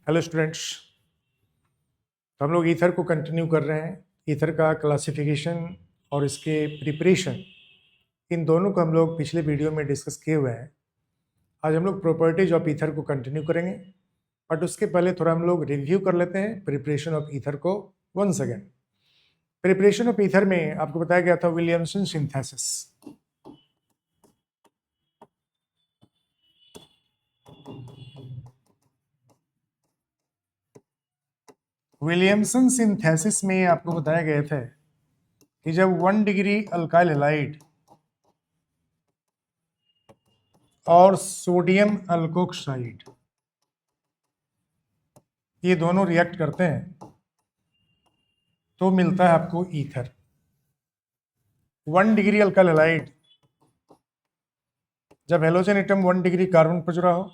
Hello students, तो हम लोग ईथर को कंटिन्यू कर रहे हैं। ईथर का क्लासिफिकेशन और इसके प्रिपरेशन, इन दोनों को हम लोग पिछले वीडियो में डिस्कस किए हुए हैं। आज हम लोग प्रॉपर्टीज ऑफ ईथर को कंटिन्यू करेंगे, बट उसके पहले थोड़ा हम लोग रिव्यू कर लेते हैं प्रिपरेशन ऑफ ईथर को once again. Preparation of ether में आपको बताया गया था विलियमसन सिंथेसिस। विलियमसन सिंथेसिस में आपको बताया गया था कि जब 1 डिग्री अल्काइल हैलाइड और सोडियम अल्कोक्साइड ये दोनों रिएक्ट करते हैं तो मिलता है आपको ईथर। 1 डिग्री अल्काइल हैलाइड जब हेलोजन एटम 1 डिग्री कार्बन पर जुड़ा हो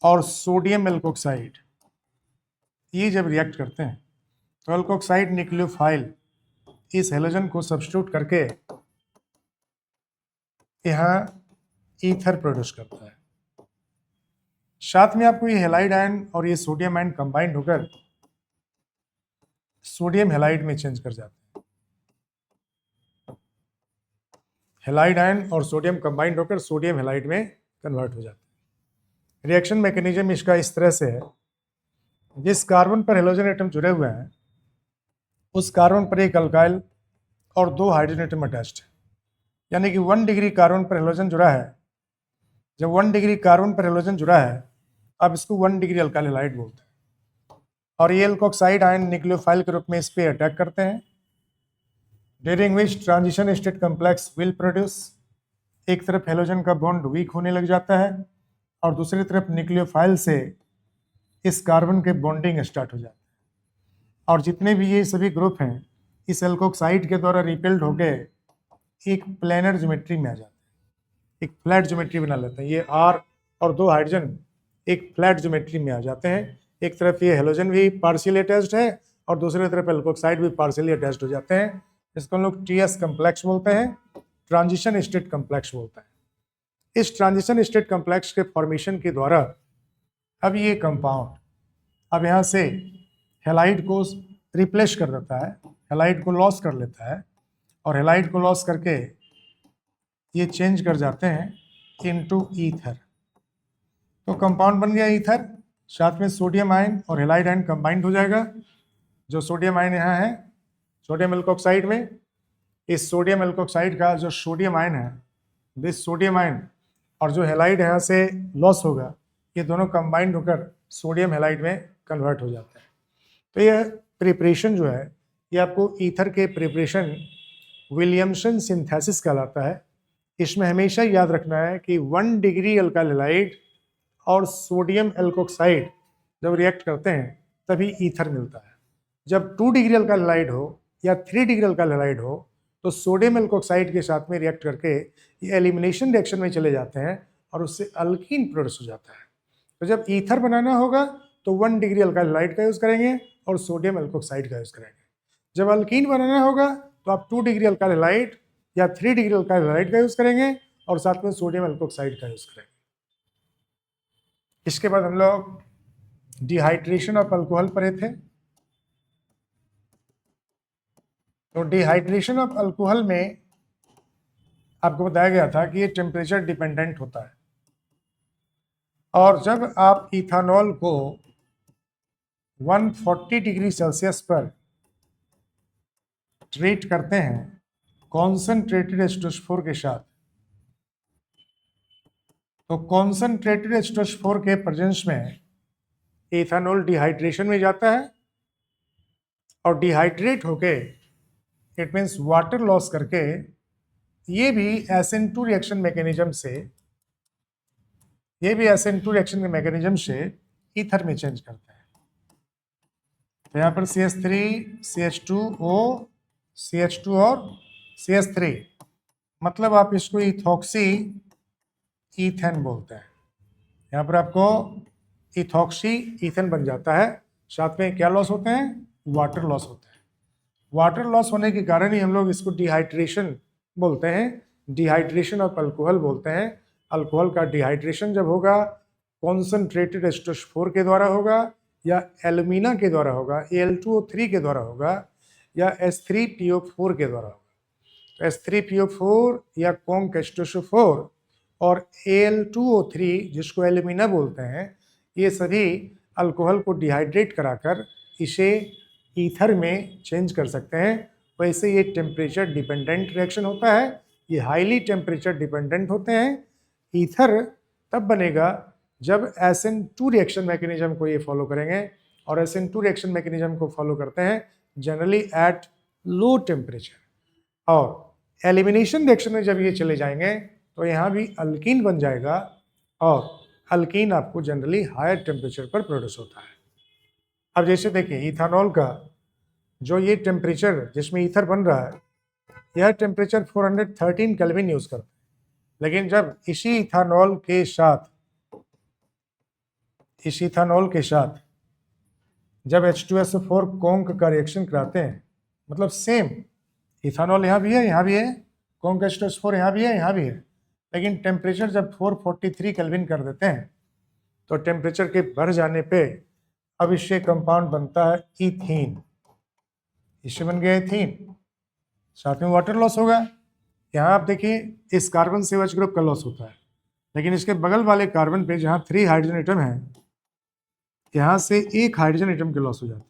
और सोडियम एल्कोक्साइड ये जब रिएक्ट करते हैं तो एल्कोक्साइड न्यूक्लियोफाइल इस हेलोजन को सब्स्टिट्यूट करके यहाँ ईथर प्रोड्यूस करता है। साथ में आपको ये हेलाइड आयन और ये सोडियम आयन कंबाइंड होकर सोडियम हेलाइड में चेंज कर जाते हैं। हेलाइड आयन और सोडियम कंबाइंड होकर सोडियम हेलाइड में कन्वर्ट हो जाते हैं। रिएक्शन मैकेनिज्म इसका इस तरह से है, जिस कार्बन पर हेलोजन एटम जुड़े हुए हैं उस कार्बन पर एक अल्काइल और 2 हाइड्रोजन एटम अटैच्ड है, यानी कि 1 डिग्री कार्बन पर हेलोजन जुड़ा है। जब 1 डिग्री कार्बन पर हेलोजन जुड़ा है, अब इसको 1 डिग्री अल्काइल हैलाइड बोलते हैं और ये एल्कोक्साइड आयन न्यूक्लियोफाइल के रूप में इस पे अटैक करते हैं, during which transition state complex will produce. एक तरफ हेलोजन का बॉन्ड वीक होने लग जाता है और दूसरी तरफ न्यूक्लियोफाइल से इस कार्बन के बॉन्डिंग स्टार्ट हो जाता है और जितने भी ये सभी ग्रुप हैं इस एल्कोक्साइड के द्वारा रिपेल्ड होके एक प्लेनर ज्योमेट्री में आ जाते हैं, एक फ्लैट ज्योमेट्री बना लेते हैं। ये आर और 2 हाइड्रोजन एक फ्लैट ज्योमेट्री में आ जाते हैं। एक तरफ ये हेलोजन भी पार्शियली अटैच्ड है और दूसरी तरफ एल्कोक्साइड भी पार्शियली अटैच्ड हो जाते हैं। इसको हम लोग टीएस कम्प्लेक्स बोलते हैं, ट्रांजिशन स्टेट कम्प्लेक्स बोलते हैं। इस ट्रांजिशन स्टेट कम्प्लेक्स के फॉर्मेशन के द्वारा अब ये कंपाउंड अब यहाँ से हेलाइड को रिप्लेस कर देता है, हेलाइड को लॉस कर लेता है और हेलाइड को लॉस करके ये चेंज कर जाते हैं इनटू ईथर। तो कंपाउंड बन गया ईथर, साथ में सोडियम आयन और हेलाइड आयन कंबाइंड हो जाएगा। जो सोडियम आयन यहाँ है सोडियम एल्कोक्साइड में, इस सोडियम एल्कोक्साइड का जो सोडियम आयन है, दिस सोडियम आयन और जो हेलाइड यहाँ से लॉस होगा, ये दोनों कंबाइंड होकर सोडियम हेलाइड में कन्वर्ट हो जाता है। तो यह प्रिपरेशन जो है ये आपको ईथर के प्रिपरेशन विलियमसन सिंथेसिस कहलाता है। इसमें हमेशा याद रखना है कि 1 डिग्री अल्काइल हैलाइड और सोडियम एल्कोक्साइड जब रिएक्ट करते हैं तभी ईथर मिलता है। जब 2 डिग्री अल्काइल हैलाइड हो या 3 डिग्री अल्काइल हैलाइड हो तो सोडियम एल्कोक्साइड के साथ में रिएक्ट करके ये एलिमिनेशन रिएक्शन में चले जाते हैं और उससे अल्कीन प्रोड्यूस हो जाता है। तो जब ईथर बनाना होगा तो 1 डिग्री अल्काइल हैलाइड का यूज़ करेंगे और सोडियम एल्कोक्साइड का यूज़ करेंगे। जब अल्कीन बनाना होगा तो आप 2 डिग्री अल्काइल हैलाइड या 3 डिग्री अल्काइल हैलाइड का यूज़ करेंगे और साथ में सोडियम एल्कोक्साइड का यूज़ करेंगे। इसके बाद हम लोग डिहाइड्रेशन ऑफ अल्कोहल पढ़े थे। तो डिहाइड्रेशन ऑफ अल्कोहल में आपको बताया गया था कि ये टेम्परेचर डिपेंडेंट होता है और जब आप इथानॉल को 140 डिग्री सेल्सियस पर ट्रीट करते हैं कॉन्सेंट्रेटेड H2SO4 के साथ, तो कॉन्सेंट्रेटेड H2SO4 के प्रेजेंस में इथानॉल डिहाइड्रेशन में जाता है और डिहाइड्रेट होके इट मीन्स वाटर लॉस करके ये भी SN2 रिएक्शन मैकेनिज्म से ईथर में चेंज करता है। तो यहाँ पर CH3, CH2O, CH2 और CH3, मतलब आप इसको इथॉक्सी ईथेन बोलते हैं। यहाँ पर आपको इथॉक्सी ईथेन बन जाता है। साथ में क्या लॉस होते हैं? वाटर लॉस होता है। वाटर लॉस होने के कारण ही हम लोग इसको डिहाइड्रेशन बोलते हैं, डिहाइड्रेशन ऑफ अल्कोहल बोलते हैं। अल्कोहल का डिहाइड्रेशन जब होगा कॉन्सेंट्रेटेड H2SO4 के द्वारा होगा या एल्यूमिना के द्वारा होगा, Al2O3 के द्वारा होगा या H3PO4 के द्वारा होगा। H3PO4 या कॉन्क H2SO4 और Al2O3 जिसको एल्यूमिना बोलते हैं, ये सभी अल्कोहल को डिहाइड्रेट कराकर इसे ईथर में चेंज कर सकते हैं। वैसे ये टेम्परेचर डिपेंडेंट रिएक्शन होता है, ये हाईली टेम्परेचर डिपेंडेंट होते हैं। ईथर तब बनेगा जब SN2 रिएक्शन मैकेनिज्म को ये फॉलो करेंगे, और SN2 रिएक्शन मैकेनिज्म को फॉलो करते हैं जनरली एट लो टेम्परेचर। और एलिमिनेशन रिएक्शन में जब ये चले जाएंगे तो यहाँ भी अल्कीन बन जाएगा, और अल्कीन आपको जनरली हायर टेम्परेचर पर प्रोड्यूस होता है। अब जैसे देखिए इथानॉल का जो ये टेम्परेचर जिसमें ईथर बन रहा है, यह टेम्परेचर 413 केल्विन यूज करता है। लेकिन जब इसी इथानॉल के साथ जब H2SO4 कॉन्क का रिएक्शन कराते हैं, मतलब सेम इथानॉल यहाँ भी है, यहाँ भी है, कॉन्क H2SO4 यहाँ भी है, यहाँ भी है, लेकिन टेम्परेचर जब 443 केल्विन कर देते हैं तो टेम्परेचर के बढ़ जाने पे अब इससे कंपाउंड बनता है ईथीन। इससे बन गया ईथीन, साथ में वाटर लॉस होगा। यहाँ आप देखिए इस कार्बन से OH ग्रुप का लॉस होता है, लेकिन इसके बगल वाले कार्बन पे जहाँ 3 हाइड्रोजन एटम है, यहाँ से 1 हाइड्रोजन एटम के लॉस हो जाते हैं।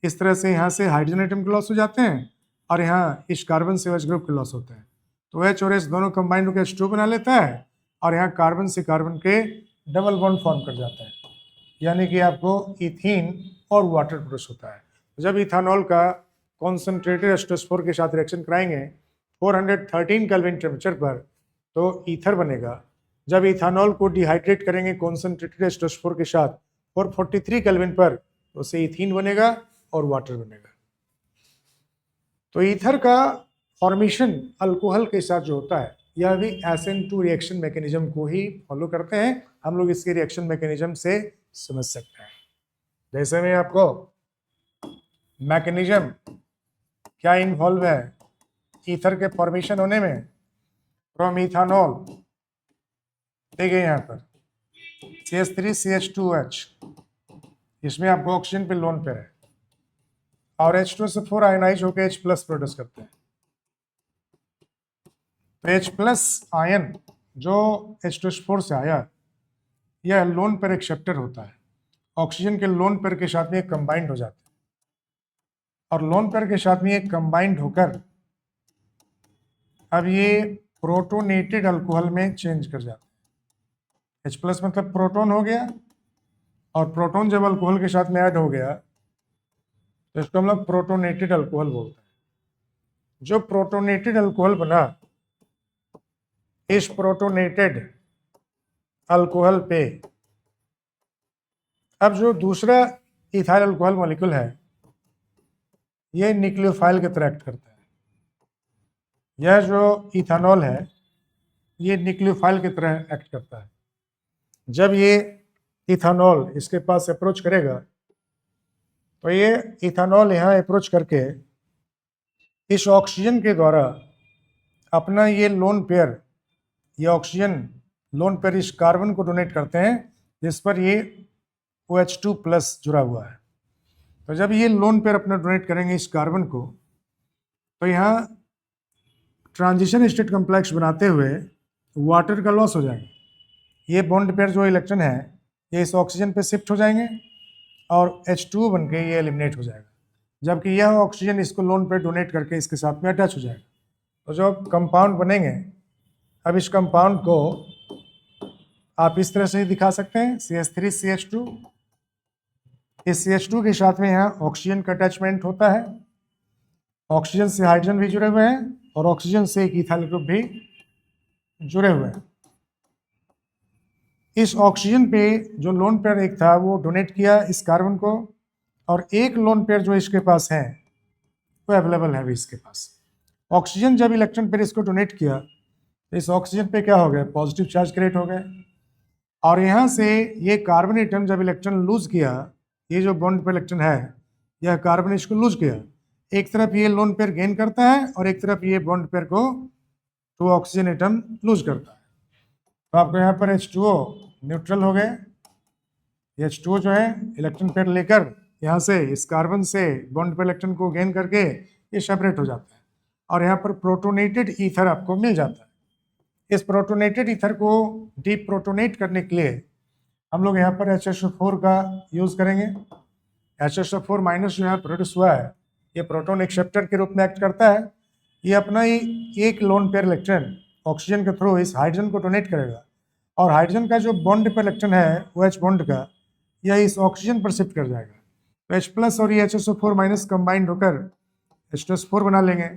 इस तरह से यहाँ से हाइड्रोजन एटम के लॉस हो जाते हैं और यहाँ इस कार्बन से OH ग्रुप के लॉस होते हैं। तो H और H दोनों कंबाइंड होकर H2 बना लेता है, और यहाँ कार्बन से कार्बन के डबल बॉन्ड फॉर्म कर जाता है, यानी कि आपको इथीन और वाटर प्रोड्यूस होता है। जब इथानॉल का कॉन्सेंट्रेटेड H2SO4 के साथ रिएक्शन कराएंगे 413 केल्विन टेम्परेचर पर, तो ईथर बनेगा। जब इथानॉल को डिहाइड्रेट करेंगे कॉन्सेंट्रेटेड H2SO4 के साथ 443 केल्विन पर, तो उससे इथीन बनेगा और वाटर बनेगा। तो ईथर का फॉर्मेशन अल्कोहल के साथ जो होता है, यह भी SN2 रिएक्शन मैकेनिज्म को ही फॉलो करते हैं। हम लोग इसके रिएक्शन मैकेनिज्म से समझ सकते हैं। जैसे में आपको मैकेनिज्म क्या इन्वॉल्व है ईथर के फॉर्मेशन होने में, फ्रॉम इथानॉल देखिए यहाँ पर CH3CH2OH, इसमें आपको ऑक्सीजन पे लोन पे है, और H2SO4 आयनाइज होकर H प्लस प्रोड्यूस करते हैं। तो H प्लस आयन जो H2SO4 से आया, यह लोन पेयर एक्सेप्टर होता है, ऑक्सीजन के लोन पेयर के साथ में कंबाइंड हो जाते हैं, और लोन पेयर के साथ में ये कंबाइंड होकर अब ये प्रोटोनेटेड अल्कोहल में चेंज कर जाते हैं। H प्लस मतलब प्रोटॉन हो गया, और प्रोटॉन जब अल्कोहल के साथ में ऐड हो गया तो इसको हम लोग प्रोटोनेटेड अल्कोहल बोलते हैं। जो प्रोटोनेटेड अल्कोहल बना, इस प्रोटोनेटेड अल्कोहल पे अब जो दूसरा इथाइल अल्कोहल मॉलिक्यूल है, ये न्यूक्लियोफाइल की तरह एक्ट करता है। यह जो इथानॉल है, ये न्यूक्लियोफाइल की तरह एक्ट करता है। जब ये इथानॉल इसके पास अप्रोच करेगा, तो ये इथानॉल यहाँ अप्रोच करके इस ऑक्सीजन के द्वारा अपना ये लोन पेयर, ये ऑक्सीजन लोन पेयर इस कार्बन को डोनेट करते हैं, जिस पर ये OH2 प्लस जुड़ा हुआ है। तो जब ये लोन पेयर अपना डोनेट करेंगे इस कार्बन को, तो यहाँ ट्रांजिशन स्टेट कॉम्प्लेक्स बनाते हुए वाटर का लॉस हो जाएगा। ये बॉन्ड पेयर जो इलेक्ट्रॉन है, ये इस ऑक्सीजन पे शिफ्ट हो जाएंगे और H2O बन के ये एलिमिनेट हो जाएगा, जबकि यह ऑक्सीजन इसको लोन पेयर डोनेट करके इसके साथ में अटैच हो जाएगा। तो जो कंपाउंड बनेंगे, अब इस कंपाउंड को आप इस तरह से ही दिखा सकते हैं, CH3CH2। इस CH2 के साथ में यहाँ ऑक्सीजन का अटैचमेंट होता है, ऑक्सीजन से हाइड्रोजन भी जुड़े हुए हैं, और ऑक्सीजन से एक इथाइल ग्रुप भी जुड़े हुए हैं। इस ऑक्सीजन पे जो लोन पेयर एक था, वो डोनेट किया इस कार्बन को, और एक लोन पेयर जो इसके पास है वो अवेलेबल है भी इसके पास। ऑक्सीजन जब इलेक्ट्रॉन पेयर इसको डोनेट किया, तो इस ऑक्सीजन पे क्या हो गया, पॉजिटिव चार्ज क्रिएट हो गया, और यहाँ से ये कार्बन एटम जब इलेक्ट्रॉन लूज किया, ये जो बॉन्ड पे इलेक्ट्रॉन है, यह कार्बन इसको लूज किया, एक तरफ ये लोन पेयर गेन करता है और एक तरफ ये बॉन्ड पेयर को तो ऑक्सीजन एटम लूज करता है। तो आपको यहाँ पर H2O न्यूट्रल हो गए, H2O जो है इलेक्ट्रॉन पेयर लेकर यहाँ से इस कार्बन से बॉन्ड पर इलेक्ट्रॉन को गेन करके ये सेपरेट हो जाता है और यहाँ पर प्रोटोनेटेड ईथर आपको मिल जाता है। इस प्रोटोनेटेड ईथर को डीप प्रोटोनेट करने के लिए हम लोग यहाँ पर HSO4 का यूज़ करेंगे। HSO4 माइनस जो है प्रोड्यूस हुआ है, ये प्रोटॉन एक्सेप्टर के रूप में एक्ट करता है। ये अपना ही एक लोन पेयर इलेक्ट्रॉन ऑक्सीजन के थ्रू इस हाइड्रोजन को डोनेट करेगा और हाइड्रोजन का जो बॉन्ड पर इलेक्ट्रॉन है वो H बॉन्ड का यह इस ऑक्सीजन पर शिफ्ट कर जाएगा। तो H प्लस और ये HSO4 माइनस कंबाइंड होकर H2SO4 बना लेंगे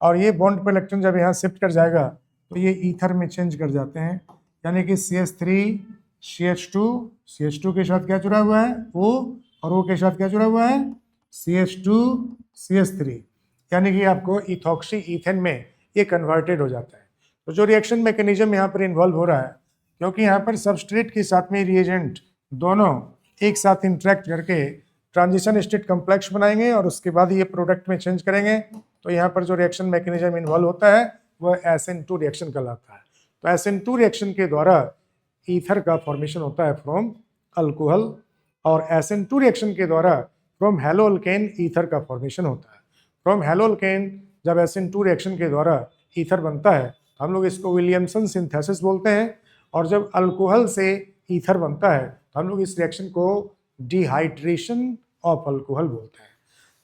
और ये बॉन्ड पर इलेक्ट्रॉन जब यहाँ शिफ्ट कर जाएगा तो ये ईथर में चेंज कर जाते हैं, यानी कि CH3 CH2 के साथ क्या जुड़ा हुआ है O और O के साथ क्या जुड़ा हुआ है CH2 CH3, यानी कि आपको इथॉक्सी ईथेन में ये कन्वर्टेड हो जाता है। तो जो रिएक्शन मैकेनिज्म यहाँ पर इन्वॉल्व हो रहा है, क्योंकि यहाँ पर सबस्ट्रेट के साथ में रिएजेंट दोनों एक साथ इंटरेक्ट करके ट्रांजिशन स्टेट कम्प्लेक्स बनाएंगे और उसके बाद ये प्रोडक्ट में चेंज करेंगे, तो यहाँ पर जो रिएक्शन मैकेनिज्म इन्वॉल्व होता है वह SN2 रिएक्शन कहलाता है। तो SN2 रिएक्शन के द्वारा ईथर का फॉर्मेशन होता है फ्रॉम अल्कोहल और SN2 रिएक्शन के द्वारा फ्रॉम हेलोअल्केन ईथर का फॉर्मेशन होता है। फ्रॉम हेलोअल्केन जब SN2 रिएक्शन के द्वारा ईथर बनता है हम लोग इसको विलियमसन सिंथेसिस बोलते हैं, और जब अल्कोहल से ईथर बनता है तो हम लोग इस रिएक्शन को डिहाइड्रेशन ऑफ अल्कोहल बोलते हैं।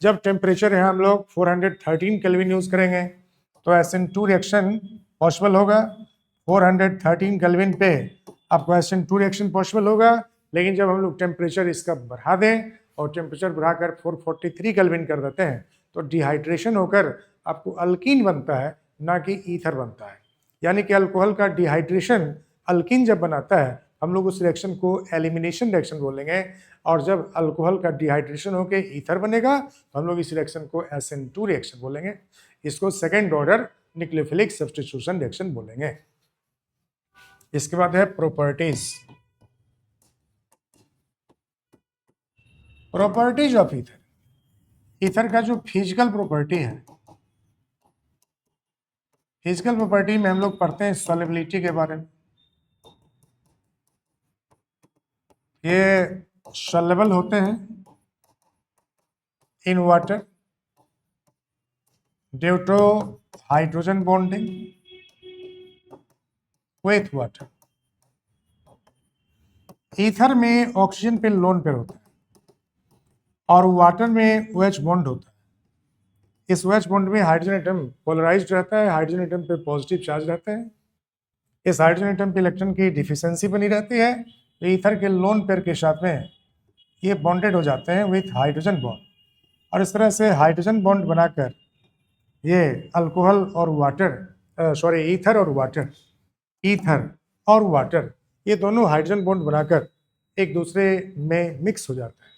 जब टेम्परेचर यहाँ हम लोग 413 केल्विन यूज़ करेंगे तो SN2 रिएक्शन पॉसिबल होगा। 413 केल्विन पे आपको SN2 रिएक्शन पॉसिबल होगा, लेकिन जब हम लोग टेम्परेचर इसका बढ़ा दें और टेम्परेचर बढ़ाकर 443 केल्विन कर देते हैं तो डिहाइड्रेशन होकर आपको अल्कीन बनता है, ना कि ईथर बनता है। यानी कि अल्कोहल का डिहाइड्रेशन अल्कीन जब बनाता है हम लोग उस रिएक्शन को एलिमिनेशन रिएक्शन बोलेंगे, और जब अल्कोहल का डिहाइड्रेशन होकर ईथर बनेगा तो हम लोग इस रिएक्शन को SN2 रिएक्शन बोलेंगे। इसको second order nucleophilic substitution reaction बोलेंगे। इसके बाद है properties. Properties of ether. Ether का जो फिजिकल प्रॉपर्टी है, फिजिकल प्रॉपर्टी में हम लोग पढ़ते हैं सॉल्युबिलिटी के बारे में। ये सॉल्युबल होते हैं in water due to hydrogen bonding with water. Ether में ऑक्सीजन पे लोन पेयर होता है और वाटर में OH बॉन्ड होता है। इस OH बॉन्ड में हाइड्रोजन एटम पोलराइज्ड रहता है, हाइड्रोजन एटम पे पॉजिटिव चार्ज रहता है। इस हाइड्रोजन एटम पे इलेक्ट्रॉन की डिफिशिएंसी बनी रहती है, तो ईथर के लोन पेयर के साथ में ये बॉन्डेड हो जाते हैं विथ हाइड्रोजन बॉन्ड, और इस तरह से हाइड्रोजन बॉन्ड बनाकर ये अल्कोहल और वाटर ईथर और वाटर ये दोनों हाइड्रोजन बॉन्ड बनाकर एक दूसरे में मिक्स हो जाता है।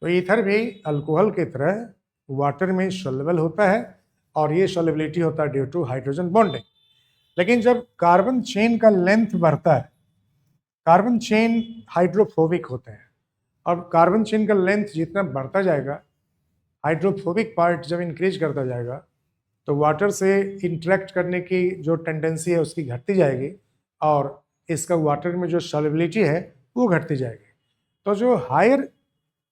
तो ईथर भी अल्कोहल की तरह वाटर में सॉल्युबल होता है और ये सॉल्युबिलिटी होता है ड्यू टू हाइड्रोजन बॉन्डिंग। लेकिन जब कार्बन चेन का लेंथ बढ़ता है, कार्बन चेन हाइड्रोफोबिक होते हैं और कार्बन चेन का लेंथ जितना बढ़ता जाएगा, हाइड्रोफोबिक पार्ट जब इंक्रीज करता जाएगा तो वाटर से इंटरेक्ट करने की जो टेंडेंसी है उसकी घटती जाएगी और इसका वाटर में जो सॉल्युबिलिटी है वो घटती जाएगी। तो जो हायर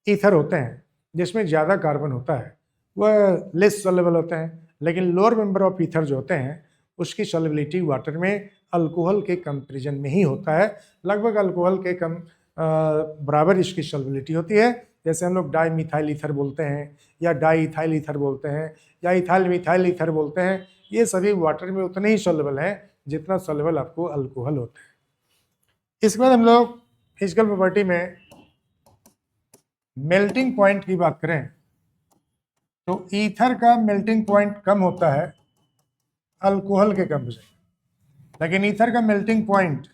ईथर होते हैं जिसमें ज़्यादा कार्बन होता है वह लेस सॉल्युबल होते हैं, लेकिन लोअर मेंबर ऑफ ईथर जो होते हैं उसकी सॉल्युबिलिटी वाटर में अल्कोहल के कंपेरिजन में ही होता है। लगभग अल्कोहल के कम बराबर इसकी सॉल्युबिलिटी होती है। जैसे हम लोग डाई मिथाइल ईथर बोलते हैं या डाई इथाइल ईथर बोलते हैं या इथाइल मिथाइल ईथर बोलते हैं, ये सभी वाटर में उतने ही सॉल्युबल हैं जितना सॉल्युबल आपको अल्कोहल होता है। इसके बाद हम लोग फिजिकल प्रॉपर्टी में मेल्टिंग पॉइंट की बात करें तो ईथर का मेल्टिंग पॉइंट कम होता है अल्कोहल के कंपेरिजन, लेकिन ईथर का मेल्टिंग पॉइंट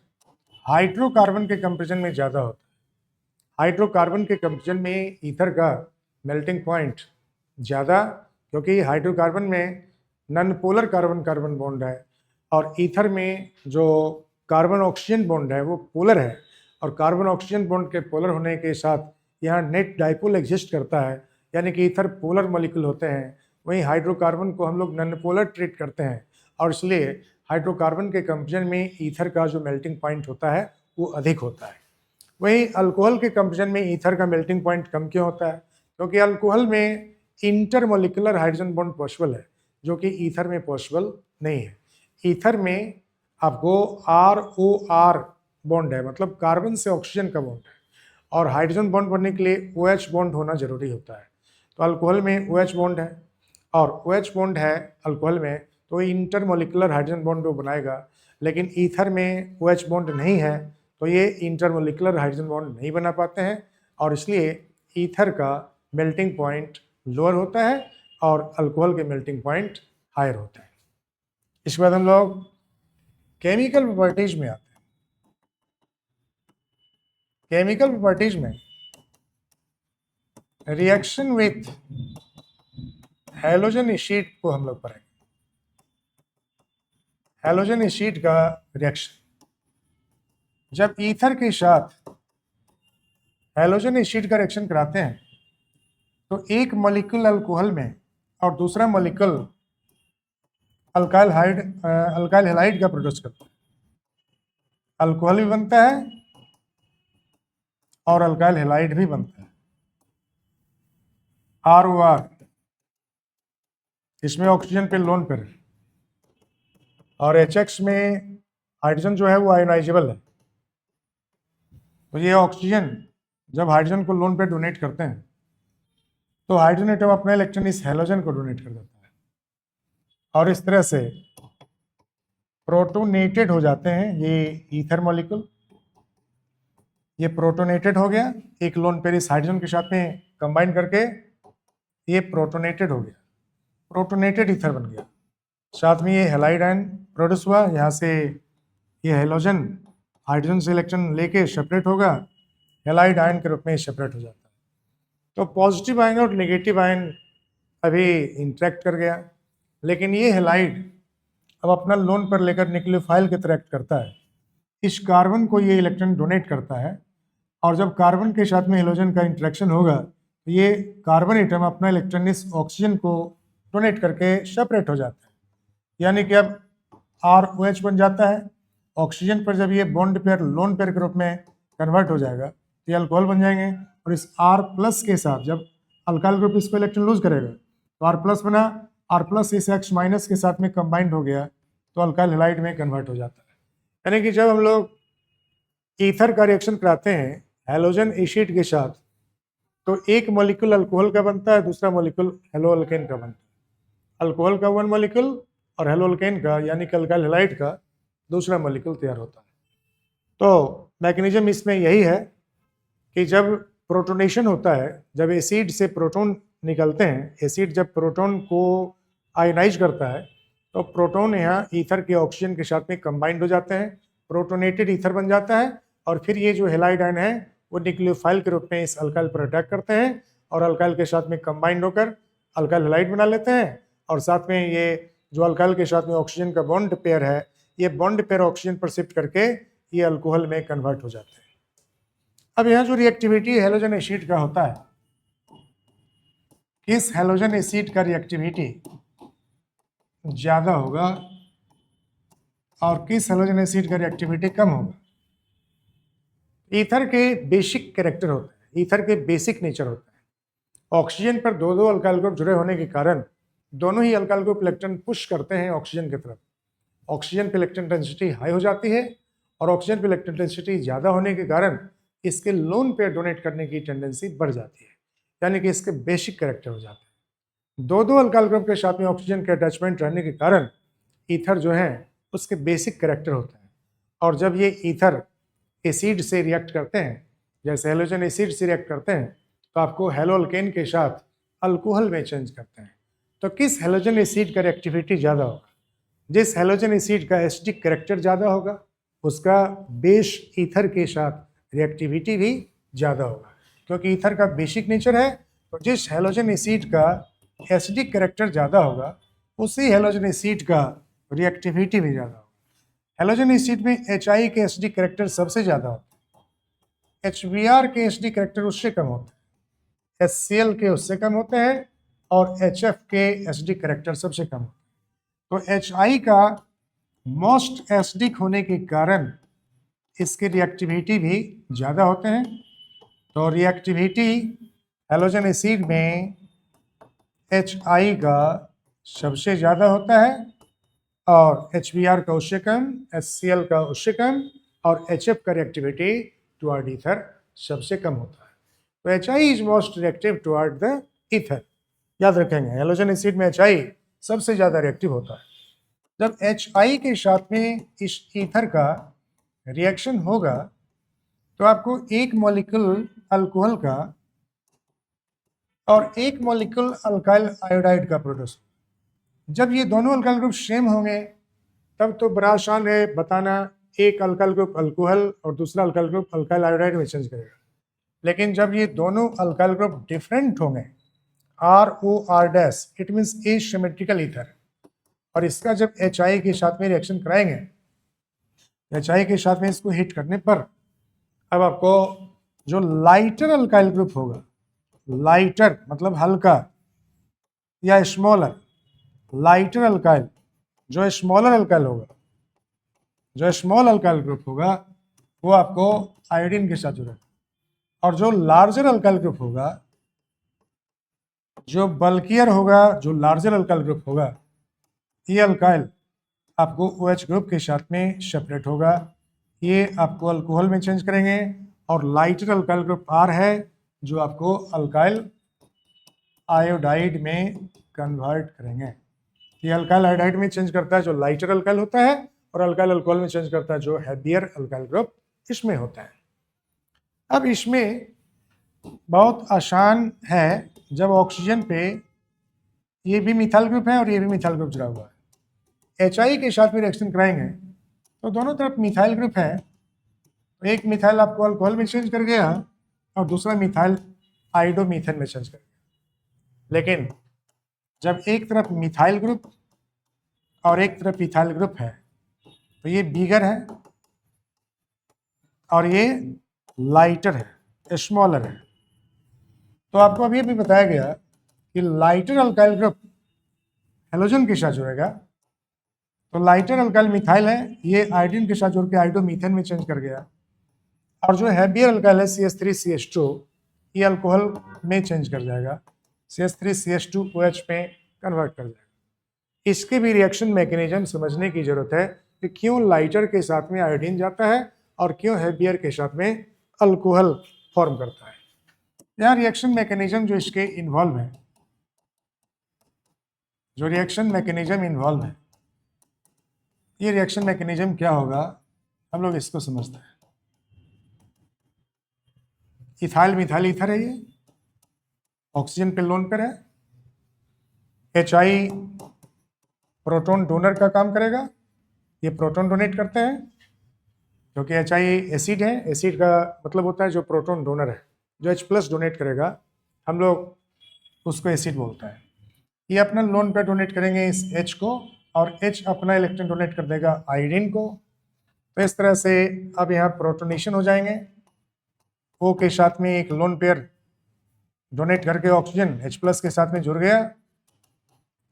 हाइड्रोकार्बन के कंपेरिजन में ज़्यादा होता है। हाइड्रोकार्बन के कंपेरिजन में ईथर का मेल्टिंग पॉइंट ज़्यादा, क्योंकि हाइड्रोकार्बन में non polar carbon carbon bond है और ईथर में जो कार्बन ऑक्सीजन बॉन्ड है वो पोलर है, और कार्बन ऑक्सीजन बॉन्ड के पोलर होने के साथ यहाँ नेट डाइपोल एग्जिस्ट करता है, यानी कि ईथर पोलर मॉलिक्यूल होते हैं, वहीं हाइड्रोकार्बन को हम लोग नॉन पोलर ट्रीट करते हैं, और इसलिए हाइड्रोकार्बन के कंपेरिजन में ईथर का जो मेल्टिंग पॉइंट होता है वो अधिक होता है। वही अल्कोहल के कंपेरिजन में ईथर का मेल्टिंग पॉइंट कम क्यों होता है? क्योंकि अल्कोहल में इंटरमोलिकुलर हाइड्रोजन बॉन्ड पॉसिबल है, जो कि ईथर में पॉसिबल नहीं है। ईथर में आपको ROR बॉन्ड है, मतलब कार्बन से ऑक्सीजन का बॉन्ड है, और हाइड्रोजन बॉन्ड बनने के लिए OH बॉन्ड होना जरूरी होता है। तो अल्कोहल में OH बॉन्ड है, और OH बॉन्ड है अल्कोहल में, तो इंटरमोलिकुलर हाइड्रोजन बॉन्ड वो बनाएगा। लेकिन ईथर में OH बॉन्ड नहीं है, तो ये इंटरमोलिकुलर हाइड्रोजन बॉन्ड नहीं बना पाते हैं, और इसलिए ईथर का मेल्टिंग पॉइंट लोअर होता है और अल्कोहल के मेल्टिंग पॉइंट हायर होता है। इसके बाद हम लोग केमिकल प्रॉपर्टीज में आते हैं। केमिकल प्रॉपर्टीज में रिएक्शन विथ हैलोजन एसिड को हम लोग पढ़ेंगे। हैलोजन एसिड का रिएक्शन, जब ईथर के साथ हैलोजन एसिड का रिएक्शन कराते हैं तो एक मॉलिक्यूल अल्कोहल में और दूसरा मॉलिक्यूल अल्काइल हैलाइड का प्रोड्यूस करता है। अल्कोहल भी बनता है और अल्काइल हैलाइड भी बनता है, ROR। इसमें ऑक्सीजन पे लोन पेयर, और HX में हाइड्रोजन जो है वो आयोनाइजेबल है। तो ये ऑक्सीजन जब हाइड्रोजन को लोन पे डोनेट करते हैं तो हाइड्रोजन एटम अपना इलेक्ट्रॉन इस हैलोजन को डोनेट कर देता है, और इस तरह से प्रोटोनेटेड हो जाते हैं ये ईथर मॉलिक्यूल। ये प्रोटोनेटेड हो गया, एक लोन पेयर इस हाइड्रोजन के साथ में कंबाइन करके ये प्रोटोनेटेड हो गया, प्रोटोनेटेड ईथर बन गया। साथ में ये हैलाइड आयन प्रोड्यूस हुआ, यहाँ से ये हैलोजन हाइड्रोजन से इलेक्ट्रॉन लेके सेपरेट होगा, हैलाइड आयन के रूप में सेपरेट हो जाता है। तो पॉजिटिव आयन और नेगेटिव आयन अभी इंटरेक्ट कर गया, लेकिन ये हैलाइड अब अपना लोन पर लेकर न्यूक्लियोफाइल के तरह एक्ट करता है। इस कार्बन को ये इलेक्ट्रॉन डोनेट करता है, और जब कार्बन के साथ में हैलोजन का इंटरेक्शन होगा तो ये कार्बन एटम अपना इलेक्ट्रॉन इस ऑक्सीजन को डोनेट करके सेपरेट हो जाता है, यानी कि अब ROH बन जाता है। ऑक्सीजन पर जब ये बॉन्ड पेयर लोन पेयर के रूप में कन्वर्ट हो जाएगा तो ये अल्कोहल बन जाएंगे, और इस R+ के साथ जब अल्काइल ग्रुप इसको इलेक्ट्रॉन लूज करेगा तो R+ बना, R+ इस H- के साथ में कंबाइंड हो गया तो अल्काइल हैलाइड में कन्वर्ट हो जाता है। यानी कि जब हम लोग ईथर का रिएक्शन कराते हैं हैलोजन एसिड के साथ तो एक मॉलिक्यूल अल्कोहल का बनता है, दूसरा मॉलिक्यूल हेलोअल्केन का बनता है। अल्कोहल का वन मॉलिक्यूल और हेलोअल्केन का यानी कि अल्काइल हैलाइड का दूसरा मॉलिक्यूल तैयार होता है। तो मैकेनिज्म इसमें यही है कि जब प्रोटोनेशन होता है, जब एसिड से प्रोटॉन निकलते हैं, एसिड जब प्रोटॉन को आयोनाइज करता है तो प्रोटॉन यहाँ ईथर के ऑक्सीजन के साथ में कंबाइंड हो जाते हैं, प्रोटोनेटेड ईथर बन जाता है, और फिर ये जो हैलाइड आयन है वो न्यूक्लियोफाइल के रूप में इस अल्काइल पर अटैक करते हैं और अल्काइल के साथ में कंबाइंड होकर अल्काइल हैलाइड बना लेते हैं, और साथ में ये जो अल्काइल के साथ में ऑक्सीजन का बॉन्ड पेयर है, ये बॉन्ड पेयर ऑक्सीजन पर शिफ्ट करके ये अल्कोहल में कन्वर्ट हो जाते हैं। अब यहाँ जो रिएक्टिविटी हैलोजन एसिड का होता है, किस हैलोजन एसिड का रिएक्टिविटी ज़्यादा होगा और किस हैलोजन एसिड का रिएक्टिविटी कम होगा? ईथर के बेसिक कैरेक्टर होते हैं, ईथर के बेसिक नेचर होता है। ऑक्सीजन पर दो दो अल्काइल ग्रुप जुड़े होने के कारण दोनों ही अल्काइल ग्रुप इलेक्ट्रॉन पुश करते हैं ऑक्सीजन की तरफ। ऑक्सीजन पे इलेक्ट्रॉन डेंसिटी हाई हो जाती है, और ऑक्सीजन पे इलेक्ट्रॉन डेंसिटी ज़्यादा होने के कारण इसके लोन पेयर डोनेट करने की टेंडेंसी बढ़ जाती है, यानी कि इसके बेसिक कैरेक्टर हो जाते हैं। दो दो अल्काइल ग्रुप के साथ में ऑक्सीजन के अटैचमेंट रहने के कारण ईथर जो है उसके बेसिक कैरेक्टर होते हैं, और जब ये ईथर एसिड से रिएक्ट करते हैं, जैसे हैलोजन एसिड से रिएक्ट करते हैं, तो आपको हेलोअल्केन के साथ अल्कोहल में चेंज करते हैं। तो किस हैलोजन एसिड का रिएक्टिविटी ज़्यादा होगा? जिस हैलोजन एसिड का एसिडिक कैरेक्टर ज़्यादा होगा उसका बेस ईथर के साथ रिएक्टिविटी भी ज़्यादा होगा, क्योंकि ईथर का बेसिक नेचर है। तो जिस हैलोजन एसिड का एसिडिक कैरेक्टर ज़्यादा होगा उसी हैलोजन एसिड का रिएक्टिविटी भी ज़्यादा होगा। हैलोजन एसिड में HI के एसिडिक कैरेक्टर सबसे ज़्यादा होते हैं, HBr के एसिडिक कैरेक्टर उससे कम होते हैं, HCl के उससे कम होते हैं, और HF के एसिडिक कैरेक्टर सबसे कम होते हैं। तो HI का मोस्ट एसिडिक होने के कारण इसकी रिएक्टिविटी भी ज़्यादा होते हैं। तो रिएक्टिविटी हैलोजन एसिड में HI का सबसे ज़्यादा होता है और HBr का उससे कम, HCl का उससे कम और HF का रिएक्टिविटी टुवर्ड ईथर सबसे कम होता है। तो HI is most reactive toward the ether. याद रखेंगे हैलोजन एसिड में HI सबसे ज़्यादा रिएक्टिव होता है। जब HI के साथ में इस ईथर का रिएक्शन होगा तो आपको एक मॉलिक्यूल अल्कोहल का और एक मॉलिक्यूल अल्काइल आयोडाइड का प्रोड्यूस। जब ये दोनों अल्काइल ग्रुप सेम होंगे तब तो बड़ा आसान है बताना, एक अल्काइल ग्रुप अल्कोहल और दूसरा अल्काइल ग्रुप अल्काइल आयोडाइड में चेंज करेगा। लेकिन जब ये दोनों अल्काइल ग्रुप डिफरेंट होंगे, ROR-, it means asymmetrical ether, और इसका जब HI के साथ में रिएक्शन कराएंगे, HI के साथ में इसको हिट करने पर अब आपको जो लाइटर अल्काइल ग्रुप होगा, लाइटर मतलब हल्का या स्मॉलर, लाइटर अल्काइल जो स्मॉलर अल्काइल होगा, जो स्मॉल अल्काइल ग्रुप होगा वो आपको आयोडीन के साथ जुड़ेगा, और जो लार्जर अल्काइल ग्रुप होगा, जो बल्कियर होगा, जो लार्जर अल्काइल ग्रुप होगा, ये अल्काइल आपको OH ग्रुप के साथ में सेपरेट होगा, ये आपको अल्कोहल में चेंज करेंगे, और लाइटर अल्काइल ग्रुप R है जो आपको अल्काइल आयोडाइड में कन्वर्ट करेंगे। ये अल्काइल आयोडाइड में चेंज करता है जो लाइटर अल्काइल होता है, और अल्काइल अल्कोहल में चेंज करता है जो हैवियर अल्काइल ग्रुप इसमें होता है। अब इसमें बहुत आसान है, जब ऑक्सीजन पे ये भी मिथाइल ग्रुप है और ये भी मिथाइल ग्रुप जुड़ा हुआ है, HI के साथ में रिएक्शन कराएंगे तो दोनों तरफ मिथाइल ग्रुप है, तो एक मिथाइल आपको अल्कोहल में चेंज कर गया और दूसरा मिथाइल आइडोमीथेन में चेंज कर गया। लेकिन जब एक तरफ मिथाइल ग्रुप और एक तरफ इथाइल ग्रुप है तो ये बिगर है और ये लाइटर है, स्मॉलर है। तो आपको अभी भी बताया गया कि लाइटर अल्काइल ग्रुप हैलोजन के साथ जुड़ेगा, तो लाइटर अल्काइल मिथाइल है, ये आयोडीन के साथ जुड़ के आइडोमीथेन में चेंज कर गया, और जो हैवियर अल्काइल है CH3CH2 ये अल्कोहल में चेंज कर जाएगा, CH3CH2OH में कन्वर्ट कर जाएगा। इसके भी रिएक्शन मैकेनिज्म समझने की जरूरत है कि क्यों लाइटर के साथ में आयोडीन जाता है और क्यों हैवियर के साथ में अल्कोहल फॉर्म करता है। यहाँ रिएक्शन मैकेनिज्म जो इसके इन्वॉल्व है, जो रिएक्शन मैकेनिज्म इन्वॉल्व है, ये रिएक्शन मैकेनिज्म क्या होगा हम लोग इसको समझते हैं। इथाइल मिथाइल ईथर है, ये ऑक्सीजन पे लोन पर है, HI प्रोटॉन डोनर का काम करेगा, ये प्रोटॉन डोनेट करते हैं क्योंकि HI एसिड है, एसिड का मतलब होता है जो प्रोटॉन डोनर है, जो H+ डोनेट करेगा हम लोग उसको एसिड बोलता है। ये अपना लोन पे डोनेट करेंगे इस H को, और H अपना इलेक्ट्रॉन डोनेट कर देगा आयोडीन को। तो इस तरह से अब यहाँ प्रोटोनेशन हो जाएंगे, O के साथ में एक लोन पेयर डोनेट करके ऑक्सीजन H+ के साथ में जुड़ गया,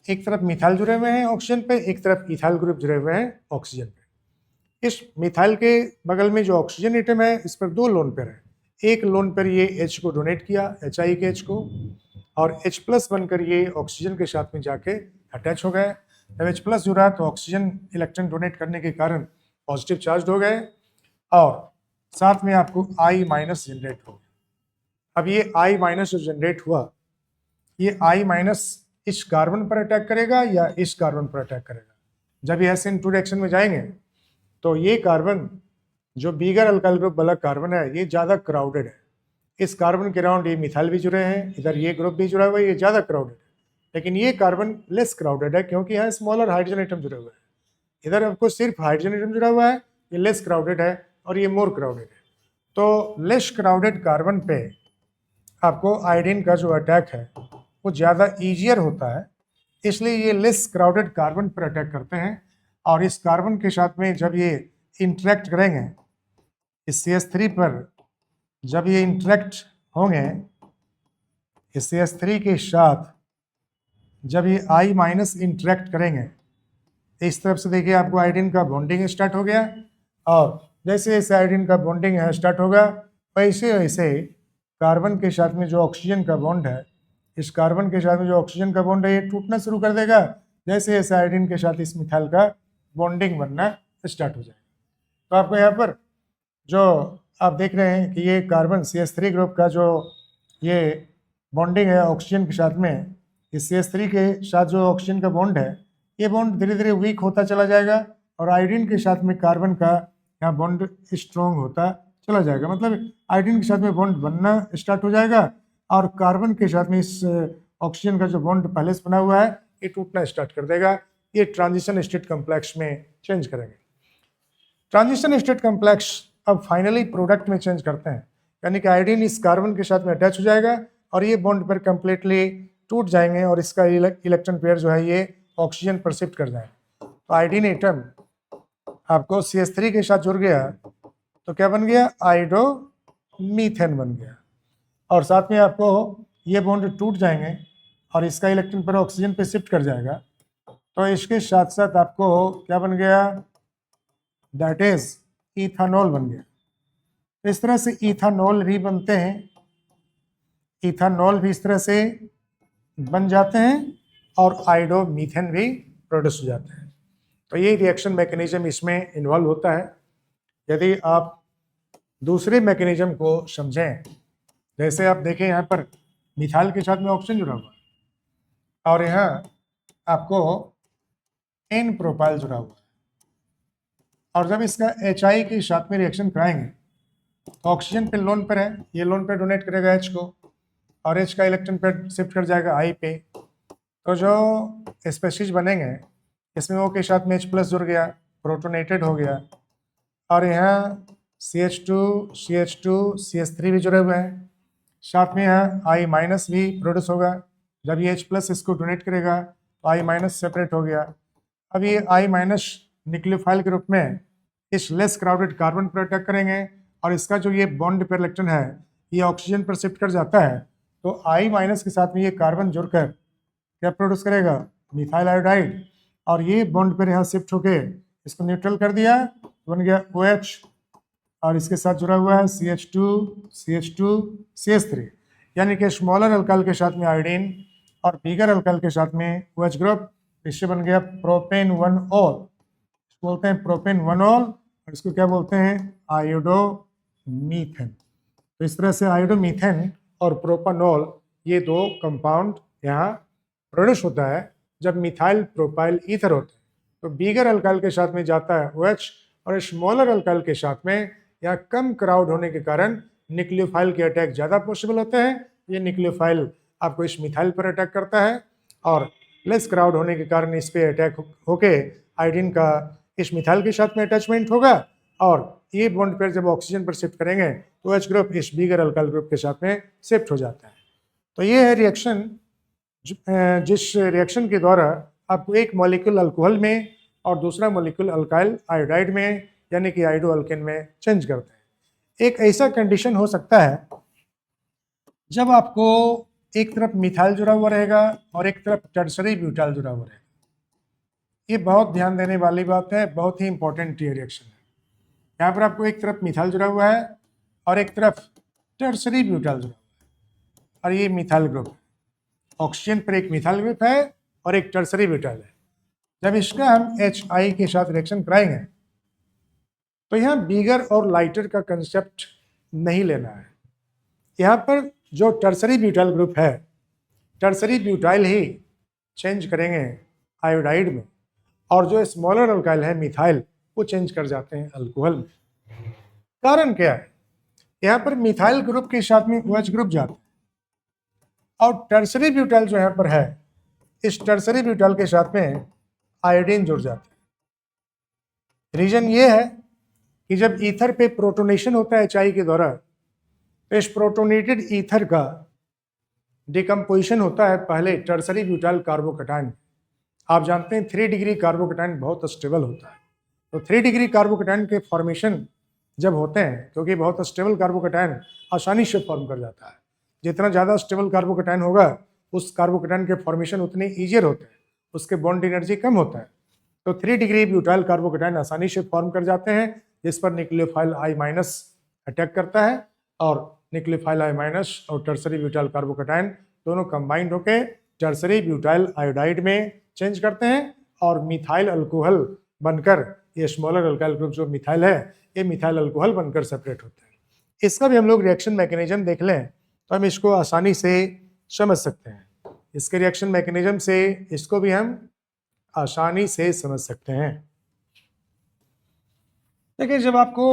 एक तरफ मिथाइल जुड़े हुए हैं ऑक्सीजन पे, एक तरफ इथाइल ग्रुप जुड़े हुए हैं ऑक्सीजन पे। इस मिथाइल के बगल में जो ऑक्सीजन एटम है इस पर 2 लोन पेयर है, एक लोन पेयर ये H को डोनेट किया, HI के H को, और H+ बनकर ये ऑक्सीजन के साथ में जाके अटैच हो गए। जब H+ जुड़ा तो ऑक्सीजन इलेक्ट्रॉन डोनेट करने के कारण पॉजिटिव चार्ज हो गए और साथ में आपको I- जनरेट हो गया। अब ये I- जो जनरेट हुआ, ये I- इस कार्बन पर अटैक करेगा या इस कार्बन पर अटैक करेगा। जब ये SN2 रिएक्शन में जाएंगे तो ये कार्बन जो बिगर अल्काइल ग्रुप वाला कार्बन है ये ज़्यादा क्राउडेड है, इस कार्बन के अराउंड ये मिथाइल भी जुड़े हैं, इधर ये ग्रुप भी जुड़ा हुआ है, ये ज़्यादा क्राउडेड है। लेकिन ये कार्बन लेस क्राउडेड है क्योंकि यहाँ स्मॉलर हाइड्रोजन एटम जुड़े हुए हैं, इधर आपको सिर्फ हाइड्रोजन एटम जुड़ा हुआ है, ये लेस क्राउडेड है और ये मोर क्राउडेड है। तो लेस क्राउडेड कार्बन पे आपको आयोडीन का जो अटैक है वो ज़्यादा ईजियर होता है, इसलिए ये लेस क्राउडेड कार्बन पर अटैक करते हैं। और इस कार्बन के साथ में जब ये इंटरेक्ट करेंगे इस CH3 पर, जब ये इंटरेक्ट होंगे इस CH3 के साथ, जब ये I- इंटरेक्ट करेंगे इस तरफ से देखिए आपको आयोडीन का बॉन्डिंग स्टार्ट हो गया और जैसे जैसे आयोडीन का बॉन्डिंग यहाँ स्टार्ट होगा वैसे वैसे कार्बन के साथ में जो ऑक्सीजन का बॉन्ड है, इस कार्बन के साथ में जो ऑक्सीजन का बॉन्ड है ये टूटना शुरू कर देगा, जैसे जैसे आयोडीन के साथ इस मिथाइल का बॉन्डिंग बनना स्टार्ट हो जाएगा। तो आपको यहाँ पर जो आप देख रहे हैं कि ये कार्बन CH3 ग्रुप का जो ये बॉन्डिंग है ऑक्सीजन के साथ में, इस CH3 के साथ जो ऑक्सीजन का बॉन्ड है ये बॉन्ड धीरे धीरे वीक होता चला जाएगा और आयोडीन के साथ में कार्बन का यहाँ बॉन्ड स्ट्रॉन्ग होता चला जाएगा। मतलब आयोडीन के साथ में बॉन्ड बनना स्टार्ट हो जाएगा और कार्बन के साथ में इस ऑक्सीजन का जो बॉन्ड पहले से बना हुआ है ये टूटना स्टार्ट कर देगा। ये ट्रांजिशन स्टेट कॉम्प्लेक्स में चेंज करेंगे। ट्रांजिशन स्टेट कॉम्प्लेक्स अब फाइनली प्रोडक्ट में चेंज करते हैं, यानी कि आयोडीन इस कार्बन के साथ में अटैच हो जाएगा और ये बॉन्ड पर कंप्लीटली टूट जाएंगे और इसका इलेक्ट्रॉन पेयर जो है ये ऑक्सीजन पर शिफ्ट कर जाएंगे। तो आयोडीन एटम आपको CH3 के साथ जुड़ गया तो क्या बन गया, आयोडो मीथेन बन गया और साथ में आपको ये बॉन्ड टूट जाएंगे और इसका इलेक्ट्रॉन पेयर ऑक्सीजन पे शिफ्ट कर जाएगा। तो इसके साथ साथ आपको क्या बन गया, दैट इज इथानॉल बन गया। इस तरह से इथानॉल भी बनते हैं, इथानॉल भी इस तरह से बन जाते हैं और आयोडो मीथेन भी प्रोड्यूस हो जाते हैं। तो ये रिएक्शन मैकेनिज्म इसमें इन्वॉल्व होता है। यदि आप दूसरे मैकेनिज्म को समझें, जैसे आप देखें यहाँ पर मिथाइल के साथ में ऑक्सीजन जुड़ा हुआ है और यहाँ आपको एन प्रोपाइल जुड़ा हुआ है और जब इसका HI के साथ में रिएक्शन कराएंगे तो ऑक्सीजन पे लोन पर है, ये लोन पे डोनेट करेगा H को और H का इलेक्ट्रॉन पेयर शिफ्ट कर जाएगा I पे। तो जो स्पेशीज बनेंगे इसमें O के साथ में H+ जुड़ गया, प्रोटोनेटेड हो गया और यहाँ CH2 CH3 भी जुड़े हुए हैं, साथ में यहाँ I- भी प्रोड्यूस होगा। जब ये H+ इसको डोनेट करेगा तो I- सेपरेट हो गया। अब ये I- न्यूक्लियोफाइल के रूप में इस लेस क्राउडेड कार्बन पर अटैक करेंगे और इसका जो ये बॉन्ड पेयर इलेक्ट्रॉन है ये ऑक्सीजन पर शिफ्ट कर जाता है। तो I- के साथ में ये कार्बन जुड़कर क्या प्रोड्यूस करेगा, मिथाइल आयोडाइड, और ये बॉन्ड पेयर यहाँ शिफ्ट होके इसको न्यूट्रल कर दिया, बन गया OH और इसके साथ जुड़ा हुआ है CH2 CH3, यानी कि स्मॉलर अल्काइल के साथ में आयोडीन और बिगर अल्काइल के साथ में OH ग्रुप, इससे बन गया प्रोपेन 1-ऑल, बोलते हैं प्रोपेन 1-ऑल और इसको क्या बोलते हैं, आयोडो मीथेन। तो इस तरह से आयोडो मीथेन और प्रोपानॉल ये दो कंपाउंड यहाँ प्रोड्यूस होता है जब मिथाइल प्रोपाइल ईथर होता है। तो बिगर अल्काइल के साथ में जाता है OH और स्मॉलर अल्काइल के साथ में यहाँ कम क्राउड होने के कारण न्यूक्लियोफाइल के अटैक ज़्यादा पॉसिबल होते हैं। ये न्यूक्लियोफाइल आपको इस मिथाइल पर अटैक करता है और लेस क्राउड होने के कारण इस पे अटैक होके आयोडीन का इस मिथाइल के साथ में अटैचमेंट होगा और ये बॉन्ड पेयर जब ऑक्सीजन पर शिफ्ट करेंगे तो OH ग्रुप इस बिगर अल्काइल ग्रुप के साथ में शिफ्ट हो जाता है। तो ये है रिएक्शन, जिस रिएक्शन के द्वारा आपको एक मॉलिक्यूल अल्कोहल में और दूसरा मॉलिक्यूल अल्काइल आयोडाइड में यानी कि आयोडो अल्केन में चेंज करते हैं। एक ऐसा कंडीशन हो सकता है जब आपको एक तरफ मिथाइल जुड़ा हुआ रहेगा और एक तरफ टर्सरी ब्यूटाइल जुड़ा हुआ रहेगा। ये बहुत ध्यान देने वाली बात है, बहुत ही इंपॉर्टेंट ये रिएक्शन है। यहाँ पर आपको एक तरफ मिथाइल जुड़ा हुआ है और एक तरफ टर्सरी ब्यूटाइल जुड़ा हुआ है और ये मिथाइल ग्रुप है। ऑक्सीजन पर एक मिथाइल ग्रुप है और एक टर्सरी ब्यूटाइल है। जब इसका हम HI के साथ रिएक्शन कराएंगे तो यहाँ बिगर और लाइटर का कंसेप्ट नहीं लेना है। यहाँ पर जो टर्सरी ब्यूटाइल ग्रुप है, टर्सरी ब्यूटाइल ही चेंज करेंगे आयोडाइड में और जो स्मॉलर अल्काइल है मिथाइल वो चेंज कर जाते हैं अल्कोहल में। कारण क्या है, यहाँ पर मिथाइल ग्रुप के साथ में OH ग्रुप जाता है और टर्सरी ब्यूटाइल जो यहाँ पर है इस टर्सरी ब्यूटाइल के साथ में आयोडीन जुड़ जाता है। रीजन ये है कि जब ईथर पे प्रोटोनेशन होता है HI के द्वारा तो इस प्रोटोनेटेड ईथर का डिकम्पोजिशन होता है पहले टर्सरी ब्यूटाइल कार्बोकैटायन। आप जानते हैं 3 डिग्री कार्बोकैटायन बहुत स्टेबल होता है। तो 3 डिग्री कार्बोकैटायन के फॉर्मेशन जब होते हैं, क्योंकि बहुत स्टेबल कार्बोकैटायन आसानी से फॉर्म कर जाता है, जितना ज़्यादा स्टेबल कार्बोकैटायन होगा उस कार्बोकैटायन के फॉर्मेशन उतने ईजियर होते हैं, उसके बॉन्ड एनर्जी कम होता है। तो 3 डिग्री ब्यूटाइल कार्बोकैटायन आसानी से फॉर्म कर जाते हैं जिस पर न्यूक्लियोफाइल I माइनस अटैक करता है और न्यूक्लियोफाइल I माइनस और टर्सरी ब्यूटाइल कार्बोकैटायन दोनों कंबाइंड होकर टर्सरी ब्यूटाइल आयोडाइड में चेंज करते हैं और मिथाइल अल्कोहल बनकर ये स्मॉलर अल्काइल ग्रुप जो मिथाइल है ये मिथाइल अल्कोहल बनकर सेपरेट होते हैं। इसका भी हम लोग रिएक्शन मैकेनिज्म देख लें तो हम इसको आसानी से समझ सकते हैं। इसके रिएक्शन मैकेनिज्म से इसको भी हम आसानी से समझ सकते हैं। देखिए, जब आपको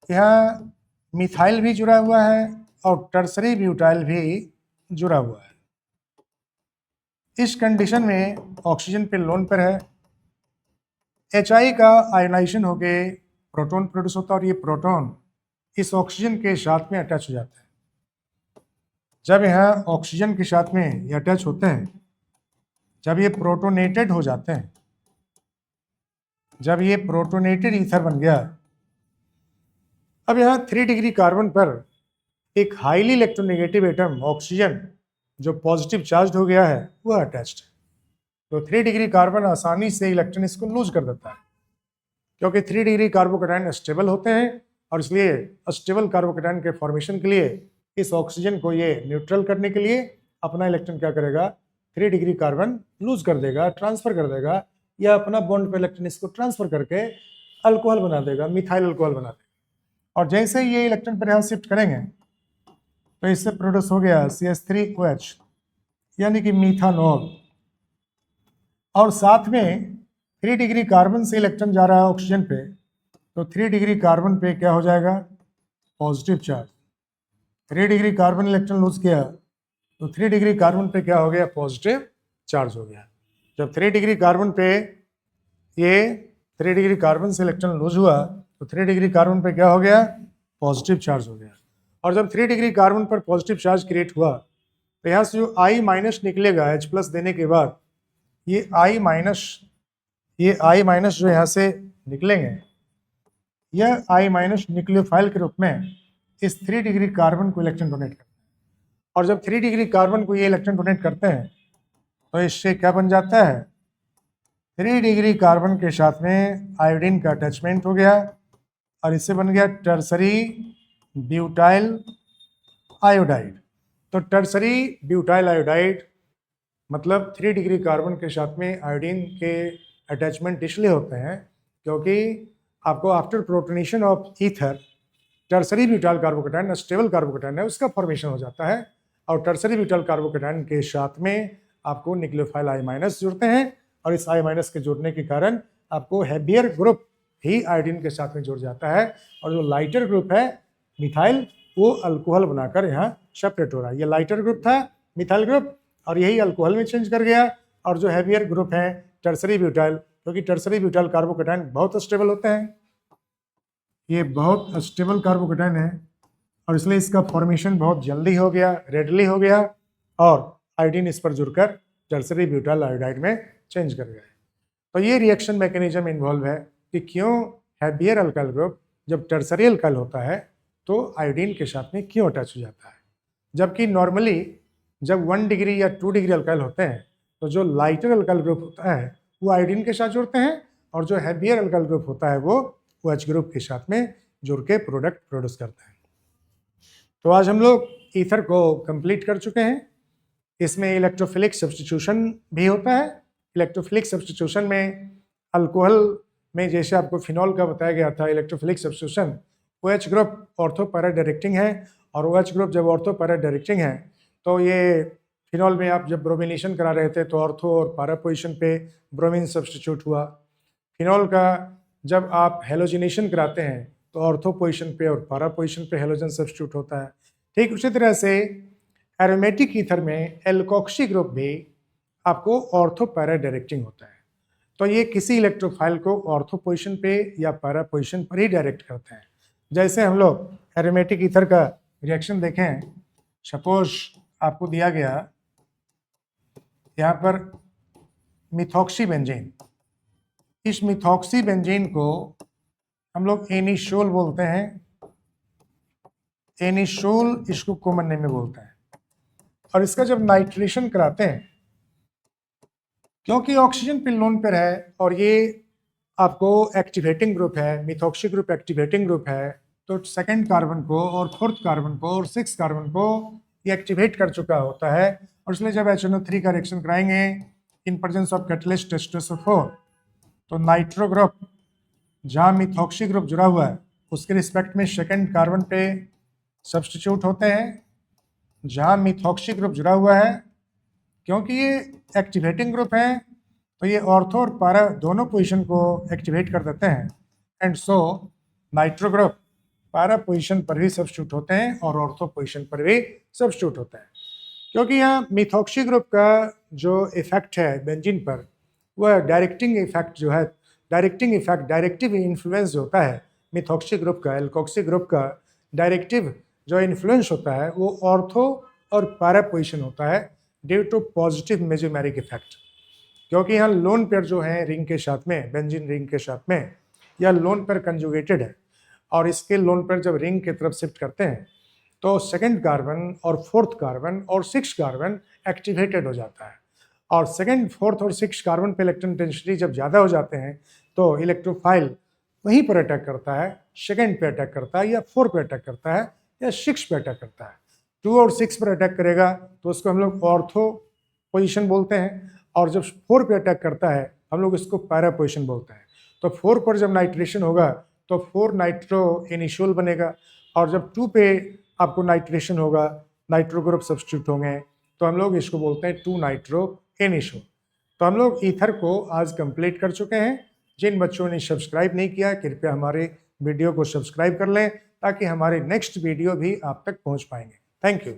यहाँ मिथाइल भी जुड़ा हुआ है और टर्सरी ब्यूटाइल भी जुड़ा हुआ है, इस कंडीशन में ऑक्सीजन पे लोन पर है, HI का आयनाइजेशन होके प्रोटॉन प्रोड्यूस होता है और ये प्रोटॉन इस ऑक्सीजन के साथ में अटैच हो जाता है। जब यहाँ ऑक्सीजन के साथ में ये अटैच होते हैं, जब ये प्रोटोनेटेड हो जाते हैं, जब ये प्रोटोनेटेड ईथर बन गया, अब यहाँ 3 डिग्री कार्बन पर एक हाईली इलेक्ट्रोनेगेटिव एटम ऑक्सीजन जो पॉजिटिव चार्ज हो गया है वह अटैच्ड है। तो 3 डिग्री कार्बन आसानी से इलेक्ट्रॉन इसको लूज कर देता है, क्योंकि 3 डिग्री कार्बोकैटायन स्टेबल होते हैं और इसलिए स्टेबल कार्बोकैटायन के फॉर्मेशन के लिए इस ऑक्सीजन को ये न्यूट्रल करने के लिए अपना इलेक्ट्रॉन क्या करेगा, 3 डिग्री कार्बन लूज कर देगा, ट्रांसफर कर देगा, या अपना बॉन्ड पे इलेक्ट्रॉन इसको ट्रांसफर करके अल्कोहल बना देगा, मिथाइल अल्कोहल बना देगा। और जैसे ये इलेक्ट्रॉन पर यहाँ शिफ्ट करेंगे तो इससे प्रोड्यूस हो गया CH3OH यानी कि मीथानॉल। और साथ में 3 डिग्री कार्बन से इलेक्ट्रॉन जा रहा है ऑक्सीजन पे, तो 3 डिग्री कार्बन पे क्या हो जाएगा, positive charge. 3 degree carbon electron lose किया तो 3 डिग्री कार्बन पे क्या हो गया, पॉजिटिव चार्ज हो गया। जब 3 डिग्री कार्बन पे ये 3 डिग्री कार्बन से इलेक्ट्रॉन लूज हुआ तो 3 डिग्री कार्बन पे क्या हो गया, पॉजिटिव चार्ज हो गया। और जब 3 डिग्री कार्बन पर पॉजिटिव चार्ज क्रिएट हुआ तो यहाँ से जो I माइनस निकलेगा H+ देने के बाद, ये I माइनस जो यहाँ से निकलेंगे, यह I माइनस न्यूक्लियोफाइल के रूप में इस 3 डिग्री कार्बन को इलेक्ट्रॉन डोनेट करते हैं। और जब 3 डिग्री कार्बन को ये इलेक्ट्रॉन डोनेट करते हैं तो इससे क्या बन जाता है, 3 डिग्री कार्बन के साथ में आयोडीन का अटैचमेंट हो गया और इससे बन गया टर्सरी ब्यूटाइल आयोडाइड। तो टर्सरी ब्यूटाइल आयोडाइड मतलब 3 डिग्री कार्बन के साथ में आयोडीन के अटैचमेंट इसलिए होते हैं क्योंकि आपको after protonation of ether tertiary butyl carbocation stable carbocation है उसका फॉर्मेशन हो जाता है और टर्सरी ब्यूटाइल कार्बोकैटायन के साथ में आपको न्यूक्लियोफाइल I माइनस जुड़ते हैं और इस I माइनस के जुड़ने के कारण आपको हैवियर ग्रुप ही आयोडीन के साथ में जुड़ जाता है और जो लाइटर ग्रुप है मिथाइल वो अल्कोहल बनाकर यहाँ सेपरेट हो रहा है। ये लाइटर ग्रुप था मिथाइल ग्रुप और यही अल्कोहल में चेंज कर गया। और जो हैवियर ग्रुप है टर्सरी ब्यूटाइल, क्योंकि टर्सरी ब्यूटाइल कार्बोकैटायन बहुत स्टेबल होते हैं, ये बहुत स्टेबल कार्बोकैटायन है और इसलिए इसका फॉर्मेशन बहुत जल्दी हो गया, रेडली हो गया और आयोडीन इस पर जुड़कर टर्सरी ब्यूटाइल आयोडाइड में चेंज कर गए। तो ये रिएक्शन मैकेनिज्म इन्वॉल्व है कि क्यों हैवियर अल्काइल ग्रुप जब टर्सरी अल्काइल होता है तो आयोडीन के साथ में क्यों अटैच हो जाता है, जबकि नॉर्मली जब 1 डिग्री या 2 डिग्री अल्काइल होते हैं तो जो लाइटर अल्काइल ग्रुप होता है वो आयोडीन के साथ जुड़ते हैं और जो हैवियर अल्काइल ग्रुप होता है वो OH ग्रुप के साथ में जुड़ के प्रोडक्ट प्रोड्यूस करता है। तो आज हम लोग ईथर को कंप्लीट कर चुके हैं। इसमें इलेक्ट्रोफिलिक सब्स्टिट्यूशन भी होता है। इलेक्ट्रोफिलिक सब्स्टिट्यूशन में अल्कोहल में जैसे आपको फिनॉल का बताया गया था, electrophilic substitution OH group ortho para directing है और OH ग्रुप जब ऑर्थो पैरा डायरेक्टिंग है तो ये फिनॉल में आप जब ब्रोमिनेशन करा रहे थे तो ऑर्थो और पैरा पोजिशन पे ब्रोमीन सब्स्टिट्यूट हुआ। फिनॉल का जब आप हेलोजिनेशन कराते हैं तो ऑर्थो पोजिशन पे और पैरा पोजिशन पे हेलोजन सब्स्टिट्यूट होता है। ठीक उसी तरह से एरोमेटिक ईथर में एल्कोक्सी ग्रुप भी आपको ऑर्थो पैरा डायरेक्टिंग होता है। तो ये किसी इलेक्ट्रोफाइल को ऑर्थो पोजिशन पे या पैरा पोजिशन पर ही डायरेक्ट करते हैं। जैसे हम लोग एरोमेटिक ईथर का रिएक्शन देखें, सपोज आपको दिया गया यहाँ पर मिथॉक्सी बेंजीन, इस मिथॉक्सी बेंजीन को हम लोग एनिसोल बोलते हैं, एनिसोल इसको कॉमन नेम में बोलते हैं। और इसका जब नाइट्रेशन कराते हैं, क्योंकि ऑक्सीजन पिल लोन पर है और ये आपको एक्टिवेटिंग ग्रुप है, मिथॉक्सी ग्रुप एक्टिवेटिंग ग्रुप है, तो सेकंड कार्बन को और फोर्थ कार्बन को और सिक्स कार्बन को ये एक्टिवेट कर चुका होता है, और इसलिए जब HNO3 का रिएक्शन कराएंगे in presence of catalyst H2SO4, तो नाइट्रो ग्रुप जहाँ मिथॉक्सी ग्रुप जुड़ा हुआ है उसके रिस्पेक्ट में सेकंड कार्बन पे सब्स्टिट्यूट होते हैं, जहाँ मिथॉक्सी ग्रुप जुड़ा हुआ है क्योंकि ये एक्टिवेटिंग ग्रुप है तो ये ऑर्थो और पैरा दोनों पोजीशन को एक्टिवेट कर देते हैं, and so nitro group para position पर भी सब्स्टिट्यूट होते हैं और ऑर्थो पोजीशन पर भी सब्स्टिट्यूट होते हैं। क्योंकि यहाँ मिथॉक्सी ग्रुप का जो इफेक्ट है बेंजीन पर वह डायरेक्टिंग इफेक्ट जो है, डायरेक्टिव इन्फ्लुएंस जो होता है मिथॉक्सी ग्रुप का, एल्कोक्सी ग्रुप का डायरेक्टिव जो इन्फ्लुएंस होता है वो ऑर्थो और पैरा पोजीशन होता है due to positive mesomeric effect. क्योंकि यहाँ लोन पेयर जो है रिंग के साथ में, बेंजीन रिंग के साथ में, यह लोन पेयर कंजुगेटेड है और इसके लोन पेयर जब रिंग की तरफ शिफ्ट करते हैं तो सेकंड कार्बन और फोर्थ कार्बन और सिक्स कार्बन एक्टिवेटेड हो जाता है, और सेकंड, फोर्थ और सिक्स कार्बन पे इलेक्ट्रॉन डेंसिटी जब ज़्यादा हो जाते हैं तो इलेक्ट्रोफाइल वहीं पर अटैक करता है, सेकंड पे अटैक करता है या फोर पे अटैक करता है या सिक्स पे अटैक करता है। 2 और 6 पर अटैक करेगा तो उसको हम लोग ऑर्थो पोजीशन बोलते हैं, और जब 4 पे अटैक करता है हम लोग इसको पैरा पोजीशन बोलते हैं। तो 4 पर जब नाइट्रेशन होगा तो 4 नाइट्रो इनिशियल बनेगा, और जब 2 पे आपको नाइट्रेशन होगा, नाइट्रो ग्रुप सब्स्टिट्यूट होंगे, तो हम लोग इसको बोलते हैं 2 नाइट्रो इनिशियल। तो हम लोग ईथर को आज कंप्लीट कर चुके हैं। जिन बच्चों ने सब्सक्राइब नहीं किया कृपया हमारे वीडियो को सब्सक्राइब कर लें ताकि हमारे नेक्स्ट वीडियो भी आप तक पहुंच पाएंगे। Thank you.